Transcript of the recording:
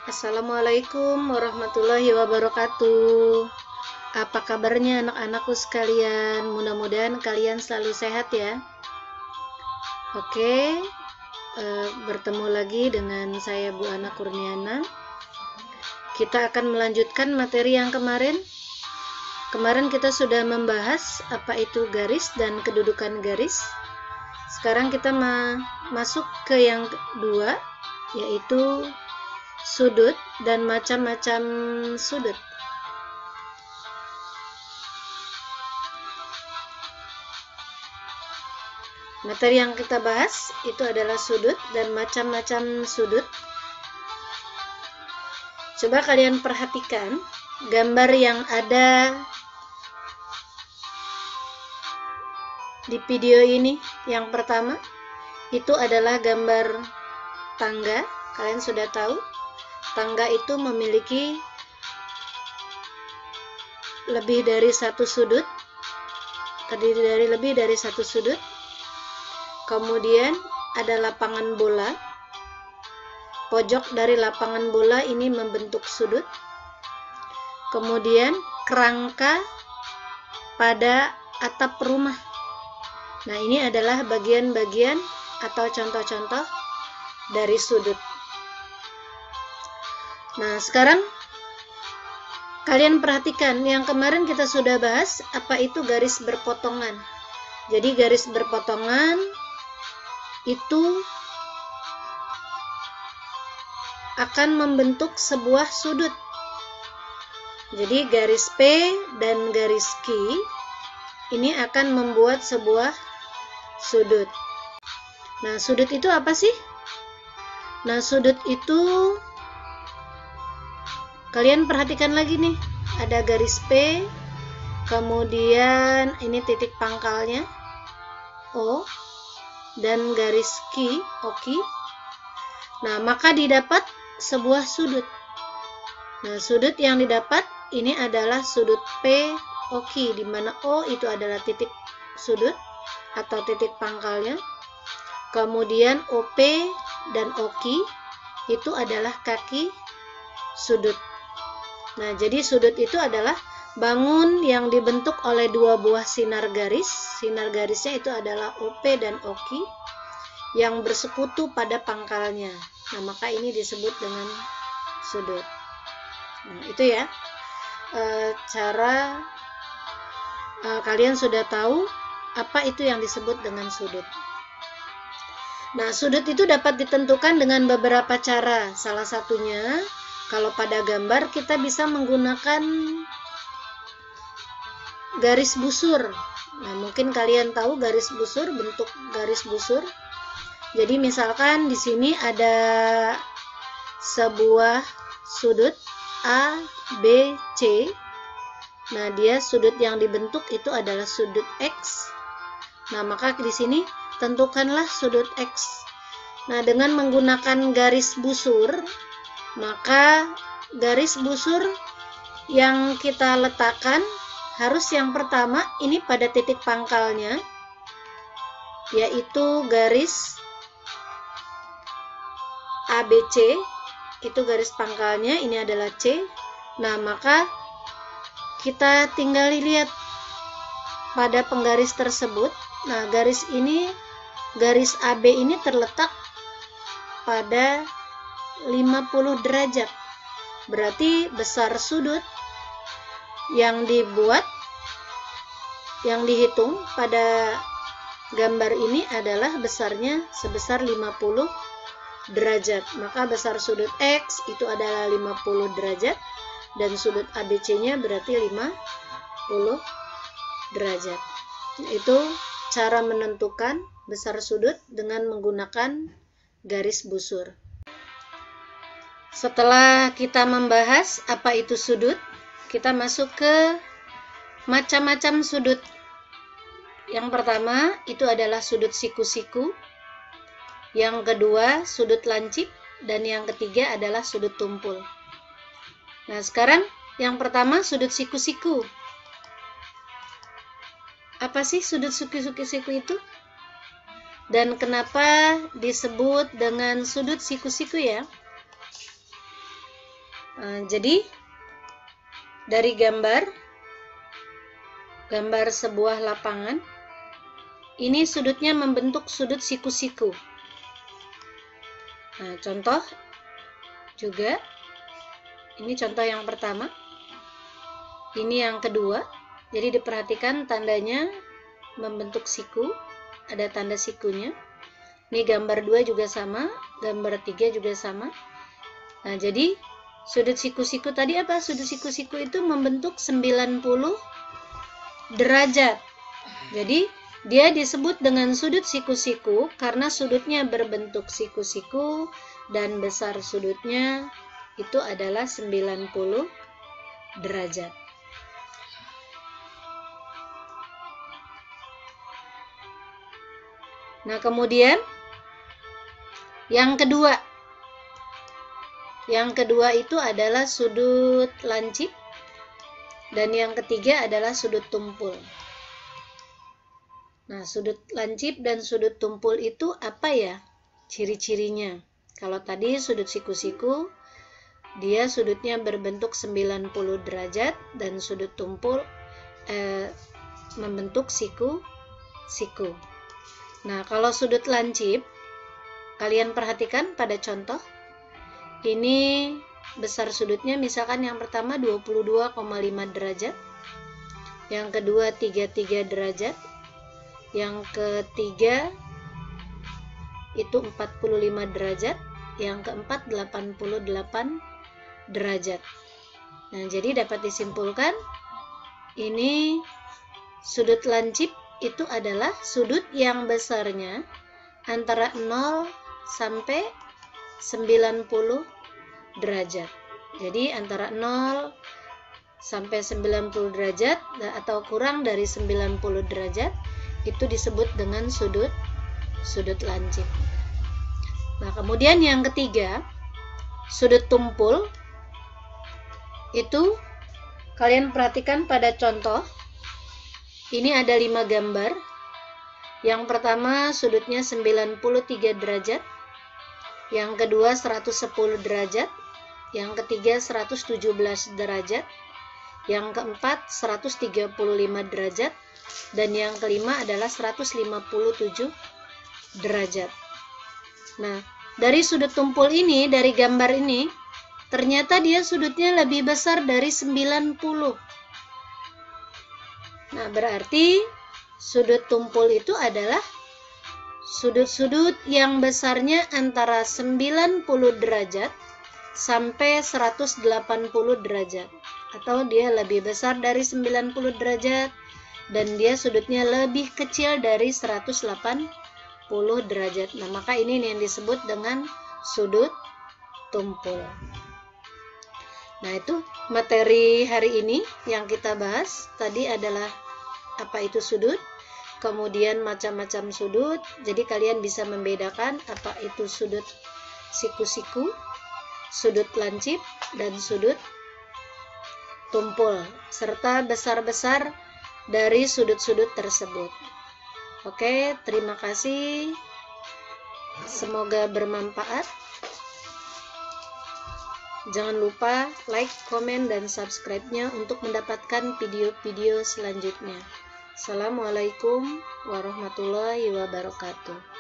Assalamualaikum warahmatullahi wabarakatuh. Apa kabarnya anak-anakku sekalian? Mudah-mudahan kalian selalu sehat ya. Oke, bertemu lagi dengan saya Bu Ana Kurniana. Kita akan melanjutkan materi yang kemarin. Kemarin kita sudah membahas apa itu garis dan kedudukan garis. Sekarang kita masuk ke yang kedua, yaitu sudut dan macam-macam sudut. Materi yang kita bahas itu adalah sudut dan macam-macam sudut. Coba kalian perhatikan gambar yang ada di video ini. Yang pertama itu adalah gambar tangga. Kalian sudah tahu tangga itu memiliki lebih dari satu sudut, terdiri dari lebih dari satu sudut. Kemudian ada lapangan bola. Pojok dari lapangan bola ini membentuk sudut. Kemudian kerangka pada atap rumah. Nah, ini adalah bagian-bagian atau contoh-contoh dari sudut. Nah, sekarang kalian perhatikan yang kemarin kita sudah bahas, apa itu garis berpotongan. Jadi garis berpotongan itu akan membentuk sebuah sudut. Jadi garis P dan garis Q ini akan membuat sebuah sudut. Nah, sudut itu apa sih? Nah, sudut itu kalian perhatikan lagi nih, ada garis P, kemudian ini titik pangkalnya O, dan garis Q, OQ. Nah, maka didapat sebuah sudut. Nah, sudut yang didapat ini adalah sudut POQ, di mana O itu adalah titik sudut atau titik pangkalnya. Kemudian OP dan OQ itu adalah kaki sudut. Nah, jadi sudut itu adalah bangun yang dibentuk oleh dua buah sinar garis. Sinar garisnya itu adalah OP dan OQ yang bersekutu pada pangkalnya. Nah, maka ini disebut dengan sudut. Nah, itu ya cara kalian sudah tahu apa itu yang disebut dengan sudut. Nah, sudut itu dapat ditentukan dengan beberapa cara. Salah satunya, kalau pada gambar kita bisa menggunakan garis busur. Nah, mungkin kalian tahu garis busur, bentuk garis busur. Jadi misalkan di sini ada sebuah sudut A, B, C. Nah, dia sudut yang dibentuk itu adalah sudut X. Nah, maka di sini tentukanlah sudut X. Nah, dengan menggunakan garis busur, maka garis busur yang kita letakkan harus yang pertama ini pada titik pangkalnya, yaitu garis ABC, itu garis pangkalnya, ini adalah C. Nah, maka kita tinggal lihat pada penggaris tersebut. Nah, garis ini, garis AB ini terletak pada 50 derajat. Berarti besar sudut yang dibuat, yang dihitung pada gambar ini adalah besarnya sebesar 50 derajat. Maka besar sudut X itu adalah 50 derajat dan sudut ABC-nya berarti 50 derajat. Itu cara menentukan besar sudut dengan menggunakan garis busur. Setelah kita membahas apa itu sudut, kita masuk ke macam-macam sudut. Yang pertama itu adalah sudut siku-siku, yang kedua sudut lancip, dan yang ketiga adalah sudut tumpul. Nah, sekarang yang pertama sudut siku-siku. Apa sih sudut siku-siku itu? Dan kenapa disebut dengan sudut siku-siku ya? Jadi dari gambar sebuah lapangan, ini sudutnya membentuk sudut siku-siku. Nah, contoh juga, ini contoh yang pertama, ini yang kedua. Jadi diperhatikan tandanya membentuk siku, ada tanda sikunya. Ini gambar 2 juga sama, gambar 3 juga sama. Nah, jadi sudut siku-siku tadi apa? Sudut siku-siku itu membentuk 90 derajat. Jadi dia disebut dengan sudut siku-siku karena sudutnya berbentuk siku-siku dan besar sudutnya itu adalah 90 derajat. Nah, kemudian yang kedua itu adalah sudut lancip, dan yang ketiga adalah sudut tumpul. Nah, sudut lancip dan sudut tumpul itu apa ya ciri-cirinya? Kalau tadi sudut siku-siku, dia sudutnya berbentuk 90 derajat dan sudut tumpul membentuk siku-siku. Nah, kalau sudut lancip, kalian perhatikan pada contoh. Ini besar sudutnya misalkan yang pertama 22,5 derajat, yang kedua 33 derajat, yang ketiga itu 45 derajat, yang keempat 88 derajat. Nah, jadi dapat disimpulkan ini sudut lancip itu adalah sudut yang besarnya antara 0 sampai 90 derajat. Jadi antara 0 sampai 90 derajat atau kurang dari 90 derajat itu disebut dengan sudut lancip. Nah, kemudian yang ketiga, sudut tumpul itu kalian perhatikan pada contoh. Ini ada 5 gambar. Yang pertama sudutnya 93 derajat, yang kedua 110 derajat, yang ketiga 117 derajat, yang keempat 135 derajat, dan yang kelima adalah 157 derajat. Nah, dari sudut tumpul ini, dari gambar ini, ternyata dia sudutnya lebih besar dari 90. Nah, berarti sudut tumpul itu adalah sudut-sudut yang besarnya antara 90 derajat sampai 180 derajat, atau dia lebih besar dari 90 derajat dan dia sudutnya lebih kecil dari 180 derajat. Nah, maka ini yang disebut dengan sudut tumpul. Nah, itu materi hari ini yang kita bahas tadi adalah apa itu sudut, kemudian macam-macam sudut. Jadi kalian bisa membedakan apa itu sudut siku-siku, sudut lancip, dan sudut tumpul, serta besar-besar dari sudut-sudut tersebut. Oke, terima kasih. Semoga bermanfaat. Jangan lupa like, komen, dan subscribe-nya untuk mendapatkan video-video selanjutnya. Assalamualaikum warahmatullahi wabarakatuh.